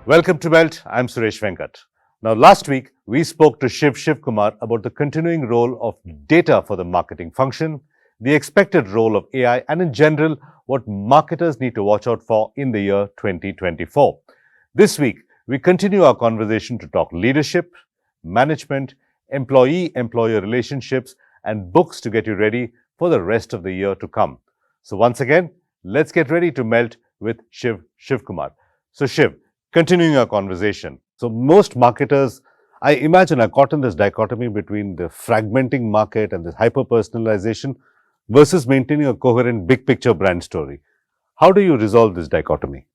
Welcome to Melt. I'm Suresh Venkat. Now, last week, we spoke to Shiv Shivakumar about the continuing role of data for the marketing function, the expected role of AI, and in general, what marketers need to watch out for in the year 2024. This week, we continue our conversation to talk leadership, management, employee-employer relationships, and books to get you ready for the rest of the year to come. So once again, let's get ready to melt with Shiv Shivakumar. So Shiv, continuing our conversation. So most marketers, I imagine, are caught in this dichotomy between the fragmenting market and this hyper-personalization versus maintaining a coherent big picture brand story. How do you resolve this dichotomy?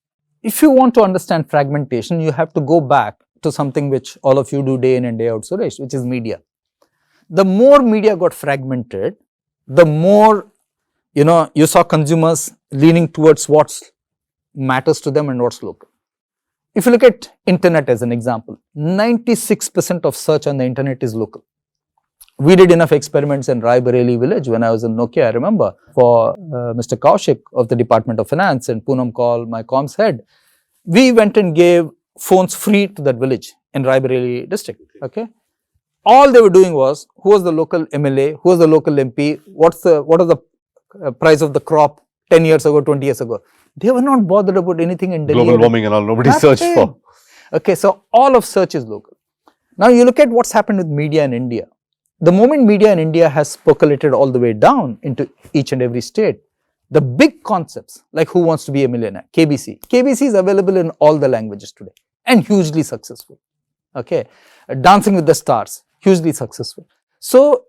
If you want to understand fragmentation, you have to go back to something which all of you do day in and day out, Suresh, which is media. The more media got fragmented, the more, you saw consumers leaning towards what matters to them and what's local. If you look at internet as an example, 96% of search on the internet is local. We did enough experiments in Raebareli village when I was in Nokia, I remember, for Mr. Kaushik of the Department of Finance and Poonam Kaul, my comms head. We went and gave phones free to that village in Raebareli district. Okay. All they were doing was, who was the local MLA, who was the local MP, what was the price of the crop 10 years ago, 20 years ago. They were not bothered about anything in Delhi. Global warming and all, nobody searched for. Okay, so all of search is local. Now you look at what's happened with media in India. The moment media in India has percolated all the way down into each and every state, the big concepts like Who Wants to Be a Millionaire, KBC. KBC is available in all the languages today and hugely successful. Okay, Dancing with the Stars, hugely successful. So,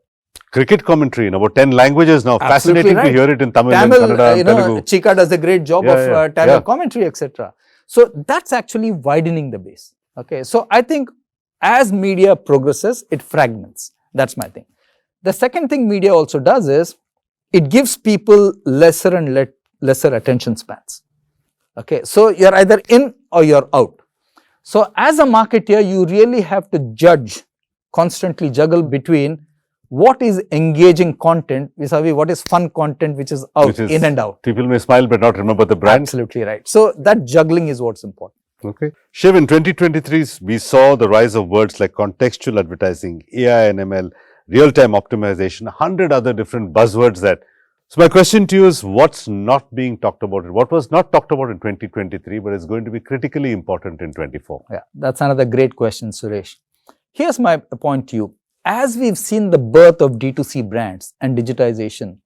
cricket commentary in about 10 languages now. Fascinating right. to hear it in Tamil and Tamil, Kannada, Telugu. Chika does a great job of Tamil commentary, etc. So that's actually widening the base. Okay, so I think as media progresses, it fragments. That's my thing. The second thing media also does is, it gives people lesser and lesser attention spans. Okay, so you're either in or you're out. So as a marketer, you really have to constantly juggle between what is engaging content vis-a-vis what is fun content which is out, in and out. People may smile but not remember the brand. Absolutely right. So that juggling is what's important. Okay. Shiv, in 2023, we saw the rise of words like contextual advertising, AI and ML, real-time optimization, 100 other different buzzwords that. So my question to you is, what's not being talked about? What was not talked about in 2023 but is going to be critically important in 24? Yeah, that's another great question, Suresh. Here's my point to you. As we've seen the birth of D2C brands and digitization,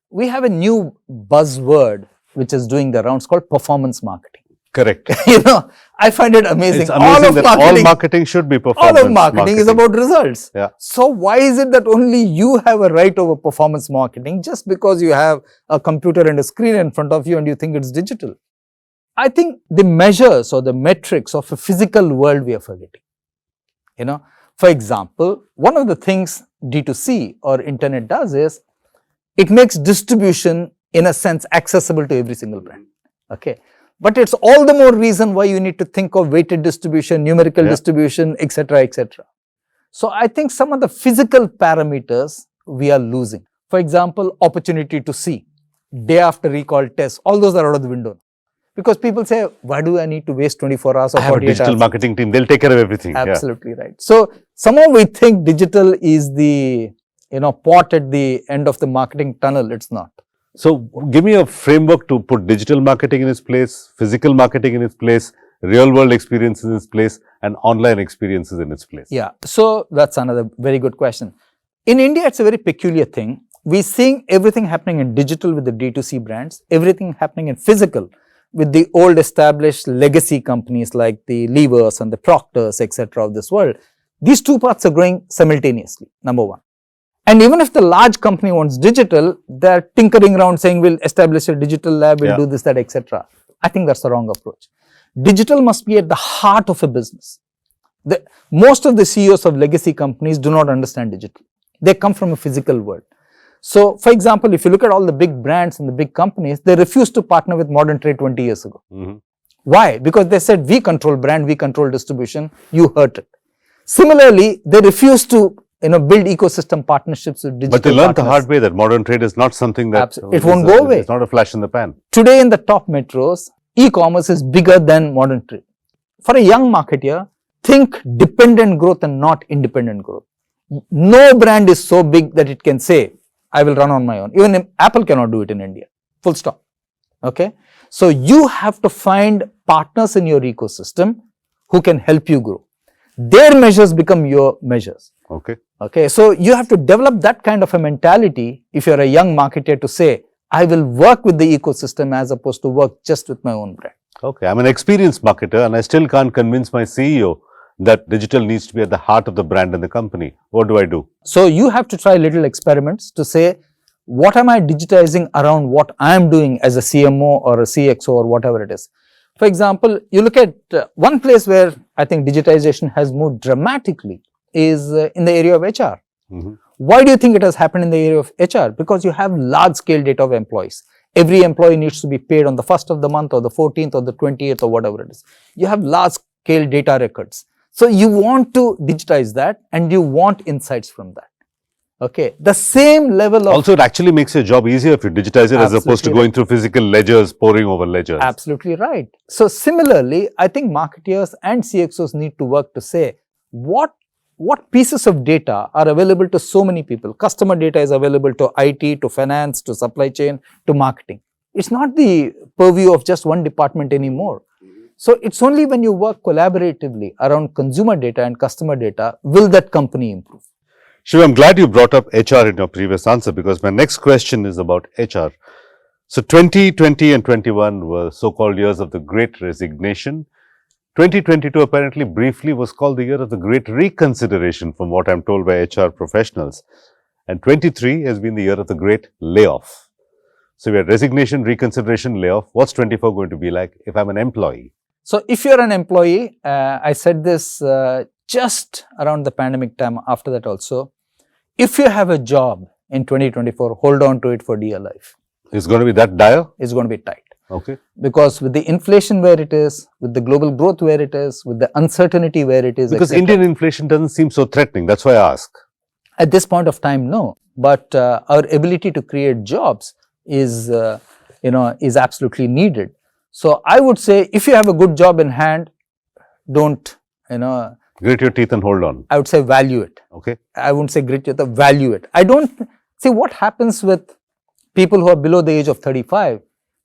we have a new buzzword which is doing the rounds called performance marketing. Correct. I find it amazing. It's amazing all marketing should be performance All of marketing is about results. Yeah. So why is it that only you have a right over performance marketing just because you have a computer and a screen in front of you and you think it's digital? I think the measures or the metrics of a physical world we are forgetting. For example, one of the things D2C or internet does is, it makes distribution in a sense accessible to every single brand. Okay. But it's all the more reason why you need to think of weighted distribution, numerical distribution, etc., etc. So I think some of the physical parameters we are losing. For example, opportunity to see, day after recall tests, all those are out of the window. Because people say, why do I need to waste 24 hours or 48 hours? I have a digital marketing team, they'll take care of everything. Absolutely right. So somehow we think digital is the, pot at the end of the marketing tunnel. It's not. So give me a framework to put digital marketing in its place, physical marketing in its place, real world experiences in its place, and online experiences in its place. Yeah. So that's another very good question. In India, it's a very peculiar thing. We're seeing everything happening in digital with the D2C brands, everything happening in physical with the old established legacy companies like the Levers and the Proctors, etc. of this world. These two parts are growing simultaneously, number one. And even if the large company wants digital, they're tinkering around saying, we'll establish a digital lab, we'll do this, that, etc. I think that's the wrong approach. Digital must be at the heart of a business. Most of the CEOs of legacy companies do not understand digital. They come from a physical world. So, for example, if you look at all the big brands and the big companies, they refused to partner with modern trade 20 years ago. Why? Because they said, we control brand, we control distribution, you hurt it. Similarly, they refused to build ecosystem partnerships with digital But they learned partners. the hard way that modern trade is not something that it won't go away. It's not a flash in the pan. Today in the top metros, e-commerce is bigger than modern trade. for a young marketer, think dependent growth and not independent growth. No brand is so big that it can say, I will run on my own. Even Apple cannot do it in India. Full stop. Okay. So you have to find partners in your ecosystem who can help you grow. Their measures become your measures. Okay. Okay. So you have to develop that kind of a mentality if you're a young marketer to say, I will work with the ecosystem as opposed to work just with my own brand. Okay. I'm an experienced marketer and I still can't convince my CEO that digital needs to be at the heart of the brand and the company. What do I do? So you have to try little experiments to say, what am I digitizing around what I am doing as a CMO or a CXO or whatever it is. For example, you look at one place where I think digitization has moved dramatically is in the area of HR. Why do you think it has happened in the area of HR? Because you have large scale data of employees. Every employee needs to be paid on the 1st of the month or the 14th or the 28th or whatever it is. You have large scale data records. So you want to digitize that and you want insights from that. Okay. The same level of... Also, it actually makes your job easier if you digitize it as opposed to going through physical ledgers, poring over ledgers. Absolutely right. So similarly, I think marketers and CXOs need to work to say, what pieces of data are available to so many people? Customer data is available to IT, to finance, to supply chain, to marketing. It's not the purview of just one department anymore. So it's only when you work collaboratively around consumer data and customer data will that company improve. Shiv, I'm glad you brought up HR in your previous answer because my next question is about HR. So 2020 and 21 were so-called years of the Great Resignation. 2022 apparently briefly was called the year of the Great Reconsideration from what I'm told by HR professionals. And 23 has been the year of the Great Layoff. So we had resignation, reconsideration, layoff. What's 24 going to be like if I'm an employee? So if you're an employee, I said this just around the pandemic time, after that also, if you have a job in 2024, hold on to it for dear life. It's going to be that dire? It's going to be tight. Okay. Because with the inflation where it is, with the global growth where it is, with the uncertainty where it is, because Indian inflation doesn't seem so threatening. That's why I ask. At this point of time, no. But our ability to create jobs is, is absolutely needed. So I would say, if you have a good job in hand, don't, grit your teeth and hold on. I would say value it. Okay. I wouldn't say grit your teeth, value it. I don't see what happens with people who are below the age of 35.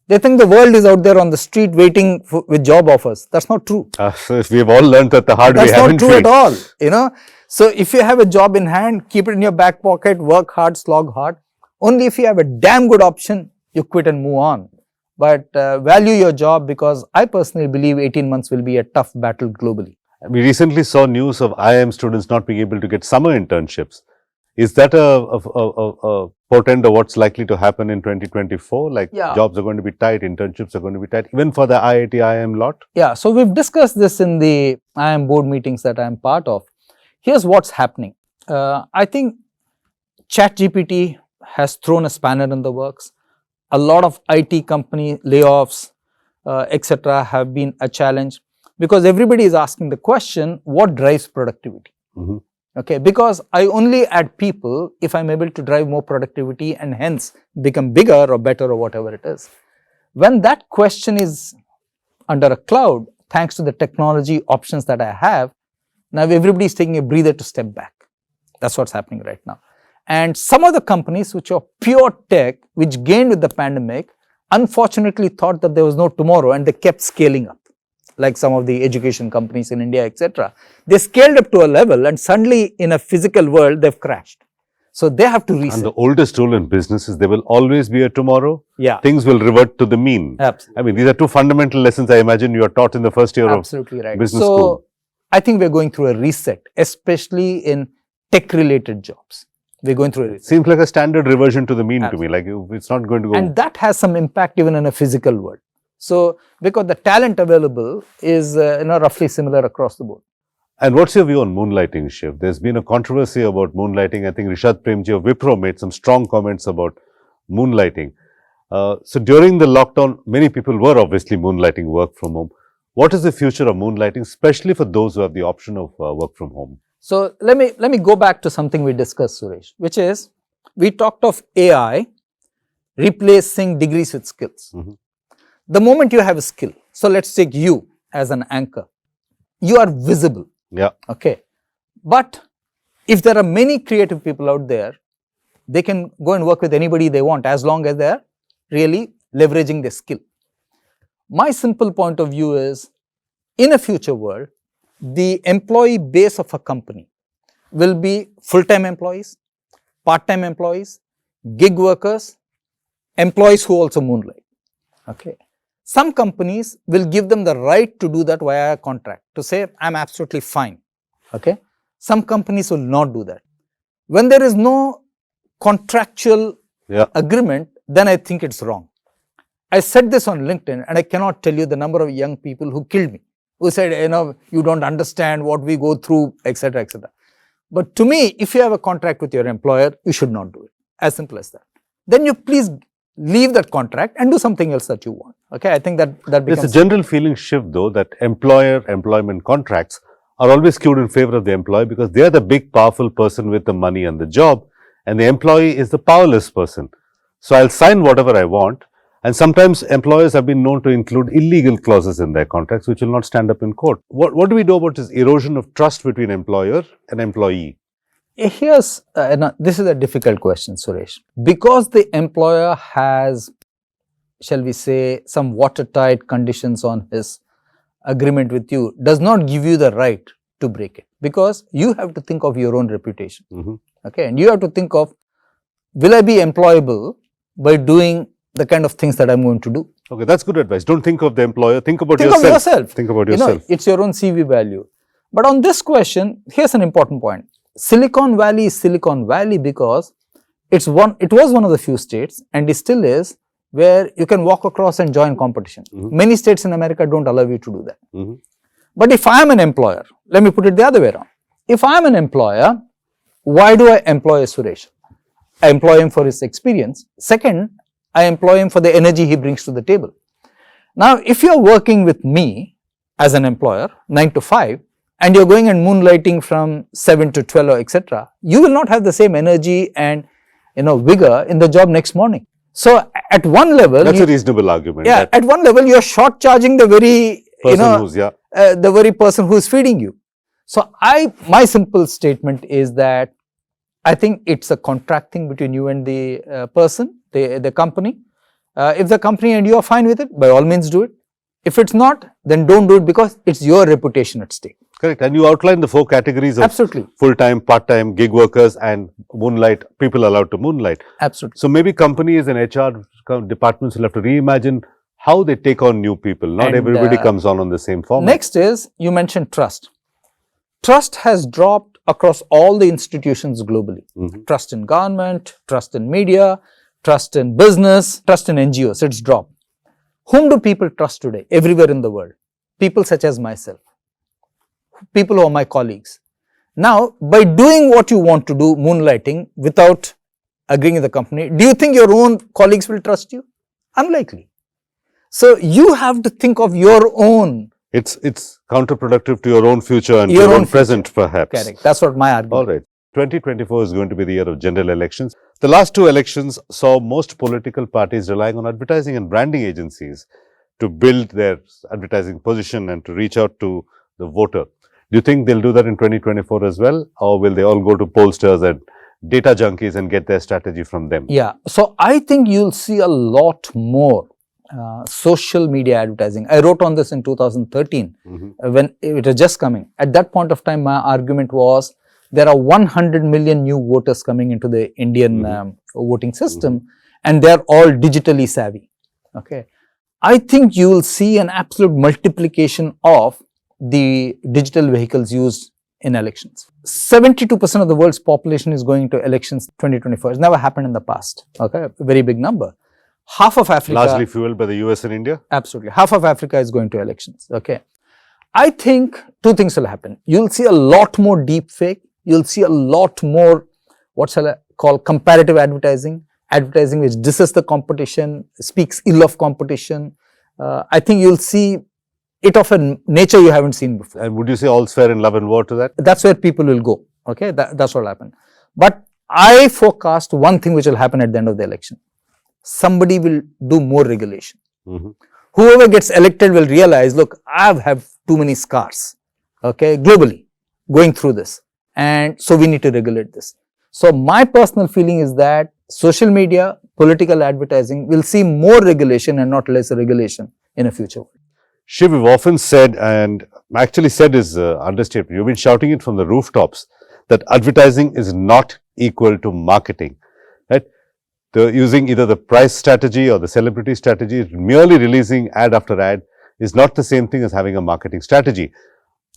They think the world is out there on the street waiting with job offers. That's not true. So if we've all learned that the hard way, haven't we? That's not true at all. So if you have a job in hand, keep it in your back pocket, work hard, slog hard. Only if you have a damn good option, you quit and move on. But value your job, because I personally believe 18 months will be a tough battle globally. We recently saw news of IIM students not being able to get summer internships. Is that a portend of what's likely to happen in 2024? Like jobs are going to be tight, internships are going to be tight, even for the IIT, IIM lot? Yeah, so we've discussed this in the IIM board meetings that I'm part of. Here's what's happening. I think ChatGPT has thrown a spanner in the works. A lot of IT company layoffs, etc. have been a challenge because everybody is asking the question, what drives productivity? Okay, because I only add people if I'm able to drive more productivity and hence become bigger or better or whatever it is. When that question is under a cloud, thanks to the technology options that I have, now everybody is taking a breather to step back. That's what's happening right now. And some of the companies which are pure tech, which gained with the pandemic, unfortunately thought that there was no tomorrow and they kept scaling up. Like some of the education companies in India, etc. They scaled up to a level and suddenly in a physical world, they've crashed. So they have to reset. And the oldest rule in business is there will always be a tomorrow. Yeah. Things will revert to the mean. Absolutely. I mean, these are two fundamental lessons I imagine you are taught in the first year of business school. I think we're going through a reset, especially in tech-related jobs. We're going through a reset. Seems like a standard reversion to the mean to me. Like it's not going to go. And that has some impact even in a physical world. So, because the talent available is roughly similar across the board. And what's your view on moonlighting, Shiv? There's been a controversy about moonlighting. I think Rishad Premji of Wipro made some strong comments about moonlighting. So during the lockdown, many people were obviously moonlighting work from home. What is the future of moonlighting, especially for those who have the option of work from home? So let me go back to something we discussed, Suresh, which is we talked of AI replacing degrees with skills. The moment you have a skill, so let's take you as an anchor. you are visible. Yeah. Okay. But if there are many creative people out there, they can go and work with anybody they want as long as they are really leveraging their skill. My simple point of view is, in a future world, the employee base of a company will be full-time employees, part-time employees, gig workers, employees who also moonlight. Okay. Some companies will give them the right to do that via a contract, to say, I'm absolutely fine. Okay. Some companies will not do that. When there is no contractual agreement, then I think it's wrong. I said this on LinkedIn, and I cannot tell you the number of young people who killed me, who said, you don't understand what we go through, etc., etc. But to me, if you have a contract with your employer, you should not do it. As simple as that. Then you please leave that contract and do something else that you want. Okay, I think that becomes... There's a general feeling shift, though, that employment contracts are always skewed in favor of the employee, because they are the big, powerful person with the money and the job, and the employee is the powerless person. So I'll sign whatever I want. And sometimes employers have been known to include illegal clauses in their contracts, which will not stand up in court. What do we do about this erosion of trust between employer and employee? Here's, this is a difficult question, Suresh. Because the employer has, shall we say, some watertight conditions on his agreement with you, does not give you the right to break it. Because you have to think of your own reputation. Okay, and you have to think of, will I be employable by doing the kind of things that I'm going to do? Okay, that's good advice. Don't think of the employer, think about yourself. Think about yourself. It's your own CV value. But on this question, here's an important point. Silicon Valley is Silicon Valley because it was one of the few states, and it still is, where you can walk across and join competition. Many states in America don't allow you to do that. But if I am an employer, let me put it the other way around. If I am an employer, why do I employ a Suresh? I employ him for his experience. Second, I employ him for the energy he brings to the table. Now, if you're working with me as an employer, 9 to 5, and you're going and moonlighting from 7 to 12 or etc., you will not have the same energy and vigor in the job next morning. So, at one level... That's a reasonable argument. Yeah, at one level, you're short charging the very, person the very person who's feeding you. So, my simple statement is that I think it's a contract thing between you and the person, the company. If the company and you are fine with it, by all means do it. If it's not, then don't do it, because it's your reputation at stake. Correct. And you outlined the 4 categories of Absolutely. Full-time, part-time, gig workers and moonlight, people allowed to moonlight. Absolutely. So maybe companies and HR departments will have to reimagine how they take on new people. Not everybody comes on the same format. Next is, you mentioned trust. Trust has dropped across all the institutions globally. Trust in government, trust in media, trust in business, trust in NGOs, it's dropped. Whom do people trust today, everywhere in the world? People such as myself, people who are my colleagues. Now, by doing what you want to do, moonlighting, without agreeing with the company, do you think your own colleagues will trust you? Unlikely. So, you have to think of your own. It's counterproductive to your own future and your own present, perhaps. Correct. That's what my argument. All right. 2024 is going to be the year of general elections. The last 2 elections saw most political parties relying on advertising and branding agencies to build their advertising position and to reach out to the voter. Do you think they'll do that in 2024 as well? Or will they all go to pollsters and data junkies and get their strategy from them? Yeah. So, I think you'll see a lot more social media advertising. I wrote on this in 2013 when it was just coming. At that point of time, my argument was, there are 100 million new voters coming into the Indian voting system, and they are all digitally savvy. Okay, I think you will see an absolute multiplication of the digital vehicles used in elections. 72% of the world's population is going to elections 2024. It's never happened in the past. Okay, a very big number. Half of Africa... Largely fueled by the US and India? Absolutely. Half of Africa is going to elections. Okay, I think 2 things will happen. You'll see a lot more deep fake. You'll see a lot more, what shall I call, comparative advertising, advertising which disses the competition, speaks ill of competition. I think you'll see it of a nature you haven't seen before. And would you say all's fair in love and war to that? That's where people will go. Okay, that's what will happen. But I forecast one thing which will happen at the end of the election. Somebody will do more regulation. Whoever gets elected will realize, look, I have too many scars. okay, globally, going through this. And so we need to regulate this. So my personal feeling is that social media, political advertising will see more regulation and not less regulation in a future. Shiv, you've often said, and actually said is understatement, you've been shouting it from the rooftops, that advertising is not equal to marketing, right? Using either the price strategy or the celebrity strategy, merely releasing ad after ad is not the same thing as having a marketing strategy.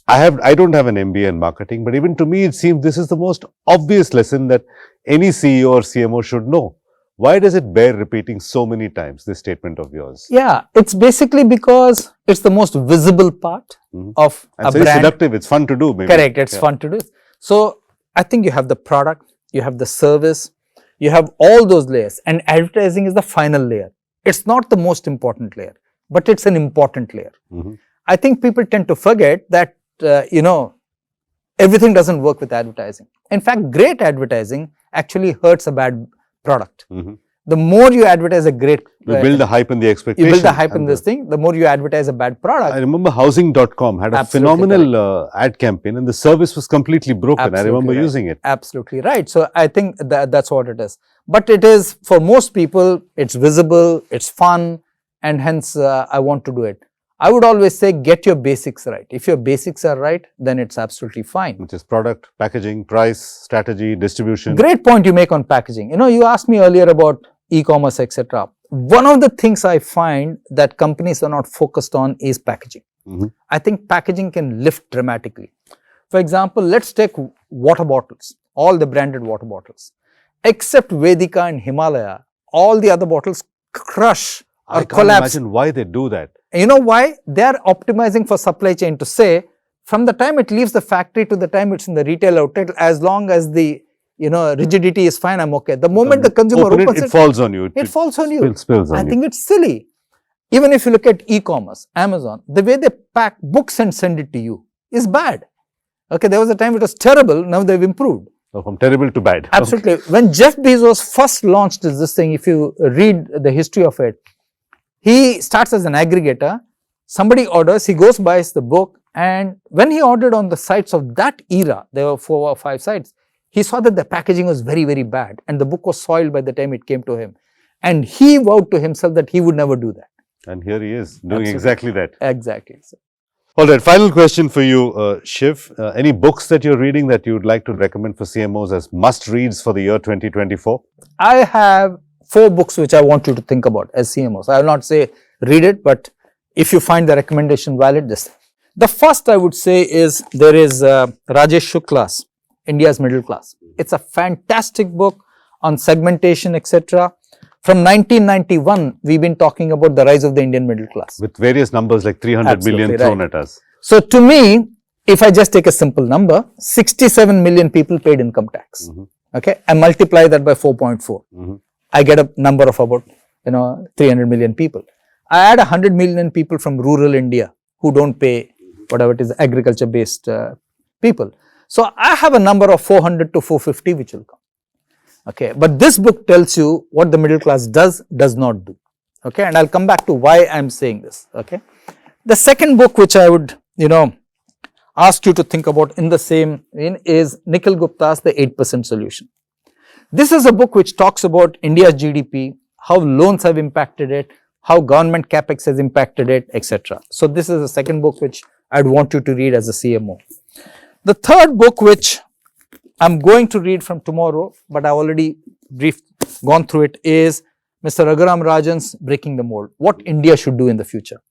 I don't have an MBA in marketing, but even to me, it seems this is the most obvious lesson that any CEO or CMO should know. Why does it bear repeating so many times, this statement of yours? Yeah, it's basically because it's the most visible part of And a very brand. seductive. It's fun to do, maybe. Correct, it's fun to do. So I think you have the product, you have the service, you have all those layers, and advertising is the final layer. It's not the most important layer, but it's an important layer. I think people tend to forget that, everything doesn't work with advertising. In fact, great advertising actually hurts a bad product. The more you advertise a great... You build the hype and the expectation. You build the hype in this thing, the more you advertise a bad product. I remember housing.com had a phenomenal ad campaign, and the service was completely broken. Absolutely I remember right. using it. Absolutely right. So I think that's what it is. But it is, for most people, it's visible, it's fun, and hence I want to do it. I would always say, get your basics right. If your basics are right, then it's absolutely fine. Which is product, packaging, price, strategy, distribution. Great point you make on packaging. You asked me earlier about e-commerce, etc. One of the things I find that companies are not focused on is packaging. I think packaging can lift dramatically. For example, let's take water bottles, all the branded water bottles. Except Vedika and Himalaya, all the other bottles crush or collapse. I can't imagine why they do that. You know why? They are optimizing for supply chain to say, from the time it leaves the factory to the time it's in the retail outlet, as long as the rigidity is fine, I'm okay. The moment the consumer opens it falls on you. It falls on you. Spills on I think it's silly. Even if you look at e-commerce, Amazon, the way they pack books and send it to you is bad. Okay, there was a time it was terrible, now they've improved. So from terrible to bad. Absolutely. Okay. When Jeff Bezos first launched this thing, if you read the history of it, he starts as an aggregator, somebody orders, he goes, buys the book, and when he ordered on the sites of that era, there were 4 or 5 sites, he saw that the packaging was very, very bad and the book was soiled by the time it came to him. And he vowed to himself that he would never do that. And here he is, doing exactly that. Exactly. All right, final question for you, Shiv. Any books that you're reading that you'd like to recommend for CMOs as must-reads for the year 2024? I have 4 books which I want you to think about as CMOs. I will not say read it, but if you find the recommendation valid, this. The first I would say is, there is Rajesh Shukla's India's Middle Class. It's a fantastic book on segmentation, etc. From 1991, we've been talking about the rise of the Indian middle class. With various numbers like 300 million thrown at us. So to me, if I just take a simple number, 67 million people paid income tax. Okay, I multiply that by 4.4. I get a number of about 300 million people. I add 100 million people from rural India who don't pay whatever it is, agriculture based people. So I have a number of 400 to 450 which will come. Okay, but this book tells you what the middle class does not do. Okay, and I'll come back to why I'm saying this. Okay, the second book which I would ask you to think about in the same vein is Nikhil Gupta's The 8% Solution. This is a book which talks about India's GDP, how loans have impacted it, how government capex has impacted it, etc. So this is the second book which I'd want you to read as a CMO. The third book which I'm going to read from tomorrow, but I've already gone through it, is Mr. Raghuram Rajan's Breaking the Mold, What India Should Do in the Future.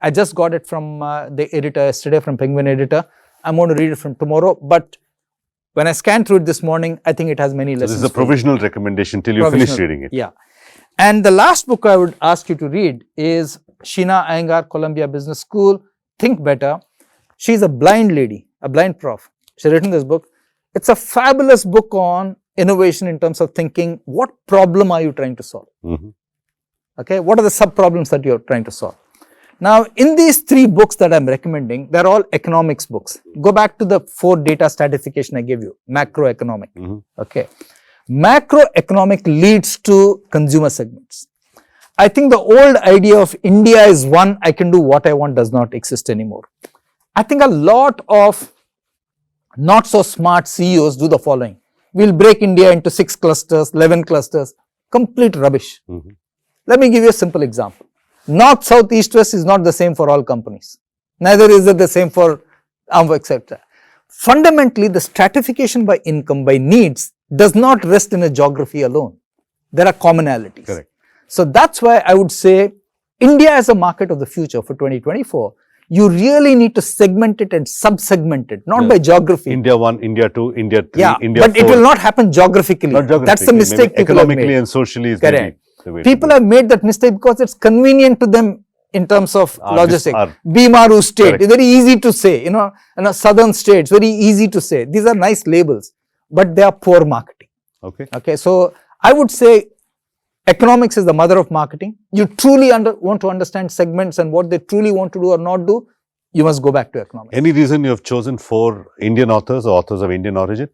I just got it from the editor yesterday, from Penguin Editor. I'm going to read it from tomorrow, but when I scanned through it this morning, I think it has many lessons. So this is a provisional recommendation till you finish reading it. Yeah. And the last book I would ask you to read is Sheena Iyengar, Columbia Business School, Think Better. She's a blind lady, a blind prof. She's written this book. It's a fabulous book on innovation in terms of thinking, what problem are you trying to solve? Okay, what are the sub-problems that you're trying to solve? Now, in these 3 books that I'm recommending, they're all economics books. Go back to the 4 data stratification I gave you, macroeconomic. Okay, macroeconomic leads to consumer segments. I think the old idea of India is one, I can do what I want, does not exist anymore. I think a lot of not so smart CEOs do the following. We'll break India into 6 clusters, 11 clusters. Complete rubbish. Let me give you a simple example. North, South, East, West is not the same for all companies. Neither is it the same for etc. Fundamentally, the stratification by income, by needs, does not rest in a geography alone. There are commonalities. Correct. So that's why I would say India as a market of the future for 2024, you really need to segment it and sub-segment it, not by geography. India 1, India 2, India 3, Yeah, India but 4. it will not happen geographically. Not geographically. That's the mistake Maybe people have economically made. and socially is Correct. maybe the way People to have made that mistake because it's convenient to them in terms of logistics. our- Bimaru state, Correct. it's very easy to say, in a southern states, very easy to say. These are nice labels, but they are poor marketing. Okay. Okay, so I would say economics is the mother of marketing. You truly want to understand segments and what they truly want to do or not do, you must go back to economics. Any reason you have chosen 4 Indian authors or authors of Indian origin?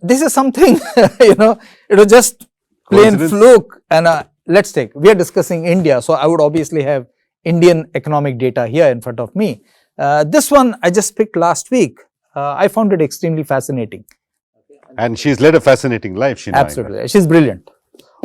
This is something, it was just plain Coincidence? fluke. And let's take, we are discussing India, so I would obviously have Indian economic data here in front of me. This one I just picked last week. I found it extremely fascinating. And she's led a fascinating life, Sheena. Absolutely. She's brilliant.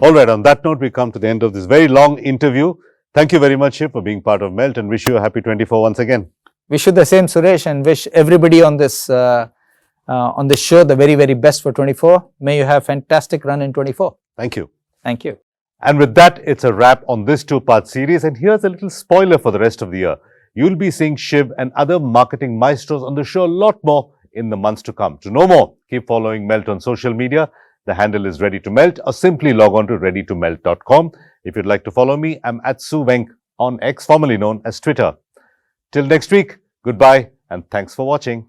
All right, on that note, we come to the end of this very long interview. Thank you very much, Shiv, for being part of Melt, and wish you a happy 24 once again. Wish you the same, Suresh, and wish everybody on this show the very, very best for 24. May you have fantastic run in 24. Thank you. Thank you. And with that, it's a wrap on this 2-part series. And here's a little spoiler for the rest of the year. You'll be seeing Shiv and other marketing maestros on the show a lot more in the months to come. To know more, keep following Melt on social media. The handle is Ready to Melt, or simply log on to readytomelt.com. If you'd like to follow me, I'm at Suvenk on X, formerly known as Twitter. Till next week, goodbye and thanks for watching.